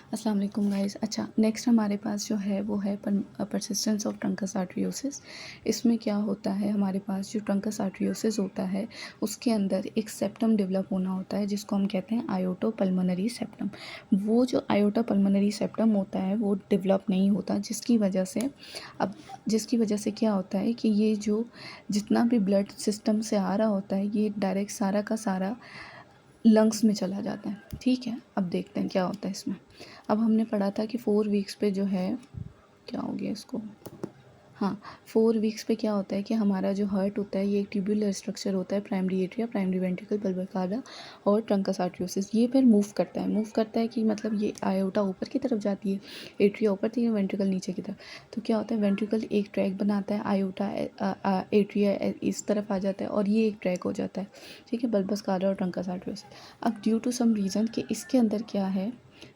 अस्सलाम वालेकुम गाइस। अच्छा, नेक्स्ट हमारे पास जो है वो है परसिस्टेंस ऑफ ट्रंकस आर्टरियोसिस। इसमें क्या होता है, हमारे पास जो ट्रंकस आर्टरियोसिस होता है उसके अंदर एक सेप्टम डेवलप होना होता है जिसको हम कहते हैं आयोटो पल्मोनरी सेप्टम। वो जो आयोटो पल्मोनरी सेप्टम होता है वो डेवलप नहीं होता, जिसकी वजह से क्या होता है कि ये जो जितना भी ब्लड सिस्टम से आ रहा होता है ये डायरेक्ट सारा का सारा लंग्स में चला जाता है। ठीक है, अब देखते हैं क्या होता है इसमें। अब हमने पढ़ा था कि 4 वीक्स पे जो है क्या हो गया इसको, हाँ 4 वीक्स पे क्या होता है कि हमारा जो हार्ट होता है ये एक ट्यूबुलर स्ट्रक्चर होता है, primary atria, primary ventricle, bulbar कावा और ट्रंकस आर्टरियोसिस। ये फिर मूव करता है कि मतलब ये आयोटा ऊपर की तरफ जाती है, एट्रिया ऊपर थी, वेंट्रिकल नीचे की तरफ। तो क्या होता है, वेंट्रिकल एक ट्रैक बनाता है, आयोटा एट्रिया इस तरफ आ जाता है और ये एक ट्रैक हो जाता है। ठीक है, बल्बस कावा और ट्रंकस आर्टरियोसिस। अब ड्यू टू सम रीज़न कि इसके अंदर क्या है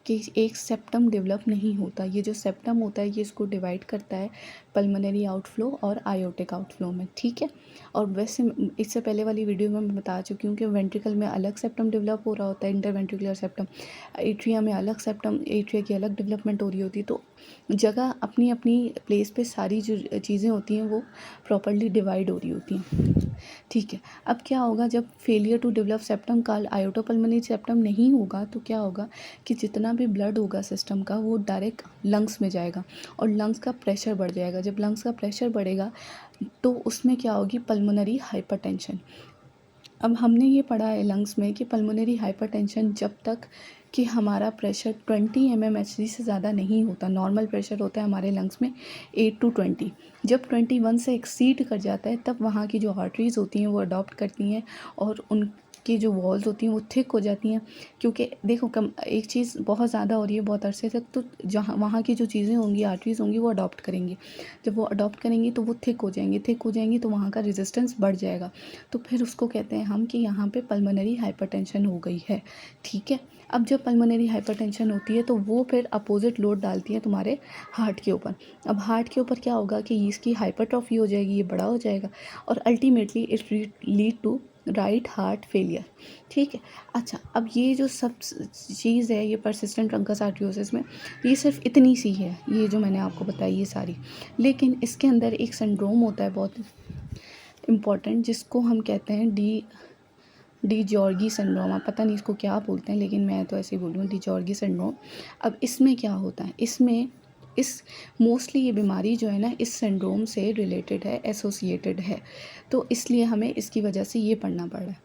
कि एक सेप्टम डेवलप नहीं होता। ये जो सेप्टम होता है ये इसको डिवाइड करता है पल्मोनरी आउटफ्लो और आयोटिक आउटफ्लो में। ठीक है, और वैसे इससे पहले वाली वीडियो में मैं बता चुकी हूँ कि वेंट्रिकल में अलग सेप्टम डेवलप हो रहा होता है, इंटरवेंट्रिकुलर सेप्टम। एट्रिया में अलग सेप्टम, एट्रिया की अलग डेवलपमेंट हो रही होती है। तो जगह अपनी अपनी प्लेस पे सारी जो चीज़ें होती हैं वो प्रॉपर्ली डिवाइड हो रही होती हैं। ठीक है, अब क्या होगा जब फेलियर टू डेवलप सेप्टम का आयोटो पल्मोनरी सेप्टम नहीं होगा तो क्या होगा कि जितना भी ब्लड होगा सिस्टम का वो डायरेक्ट लंग्स में जाएगा और लंग्स का प्रेशर बढ़ जाएगा। जब लंग्स का प्रेशर बढ़ेगा तो उसमें क्या होगी, पल्मोनरी हाइपरटेंशन। अब हमने ये पढ़ा है लंग्स में कि पल्मोनरी हाइपरटेंशन जब तक कि हमारा प्रेशर 20 mmHg से ज़्यादा नहीं होता, नॉर्मल प्रेशर होता है हमारे लंग्स में 8 to 20। जब 21 से एक्सीड कर जाता है तब वहाँ की जो आर्टरीज़ होती हैं वो अडॉप्ट करती हैं और उनकी जो वॉल्स होती हैं वो थिक हो जाती हैं। क्योंकि देखो एक चीज़ बहुत ज़्यादा हो रही है बहुत अरसे तक, तो जहाँ वहाँ की जो चीज़ें होंगी, आर्टरीज़ होंगी, वो अडॉप्ट करेंगी। जब वो अडॉप्ट करेंगी तो वो थिक हो जाएंगी तो वहाँ का रेजिस्टेंस बढ़ जाएगा। तो फिर उसको कहते हैं हम कि यहाँ पे पल्मोनरी हाइपरटेंशन हो गई है। ठीक है, अब जब पल्मोनरी हाइपरटेंशन होती है तो वो फिर अपोजिट लोड डालती है तुम्हारे हार्ट के ऊपर। अब हार्ट के ऊपर क्या होगा कि इसकी हाइपरट्रॉफी हो जाएगी, ये बड़ा हो जाएगा और ultimately it lead to right heart failure. ठीक है, अच्छा अब ये जो सब चीज़ है ये परसिस्टेंट ट्रंकस आर्टरियोसिस में ये सिर्फ इतनी सी है, ये जो मैंने आपको बताई ये सारी। लेकिन इसके अंदर एक सिंड्रोम होता है बहुत इम्पॉर्टेंट जिसको हम कहते हैं डी जॉर्गी सिंड्रोम। आप पता नहीं इसको क्या बोलते हैं लेकिन मैं तो ऐसे ही बोल रही हूँ, डी जॉर्गी सिंड्रोम। अब इसमें क्या होता है, इसमें मोस्टली ये बीमारी जो है ना इस सिंड्रोम से रिलेटेड है, एसोसिएटेड है, तो इसलिए हमें इसकी वजह से ये पढ़ना पड़ रहा है।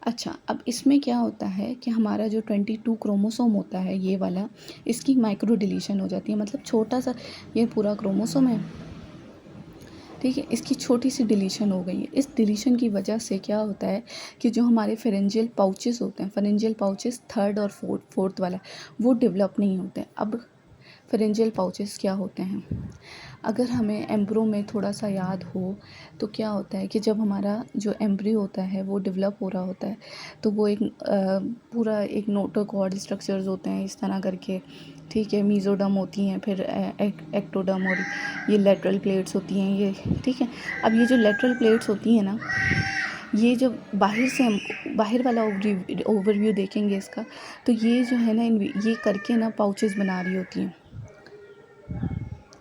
अच्छा, अब इसमें क्या होता है कि हमारा जो 22 क्रोमोसोम होता है ये वाला, इसकी माइक्रो डिलीशन हो जाती है। मतलब छोटा सा ये पूरा क्रोमोसोम है, ठीक है, इसकी छोटी सी डिलीशन हो गई है। इस डिलीशन की वजह से क्या होता है कि जो हमारे फेरेंजियल पाउचेस होते हैं, फेरेंजियल पाउचेस थर्ड और फोर्थ वाला, वो डेवलप नहीं होते हैं। अब फेरेंजियल पाउचेस क्या होते हैं, अगर हमें एम्ब्रो में थोड़ा सा याद हो तो क्या होता है कि जब हमारा जो एम्ब्रियो होता है वो डेवलप हो रहा होता है तो वो एक पूरा एक नोटोकॉर्ड स्ट्रक्चर्स होते हैं इस तरह करके। ठीक है, मीज़ोडर्म होती हैं, फिर एक्टोडर्म और ये लेटरल प्लेट्स होती हैं ये। ठीक है, अब ये जो लेटरल प्लेट्स होती हैं ना, ये जब बाहर से हम बाहर वाला ओवरव्यू देखेंगे इसका, तो ये जो है ना ये करके ना पाउचेस बना रही होती हैं।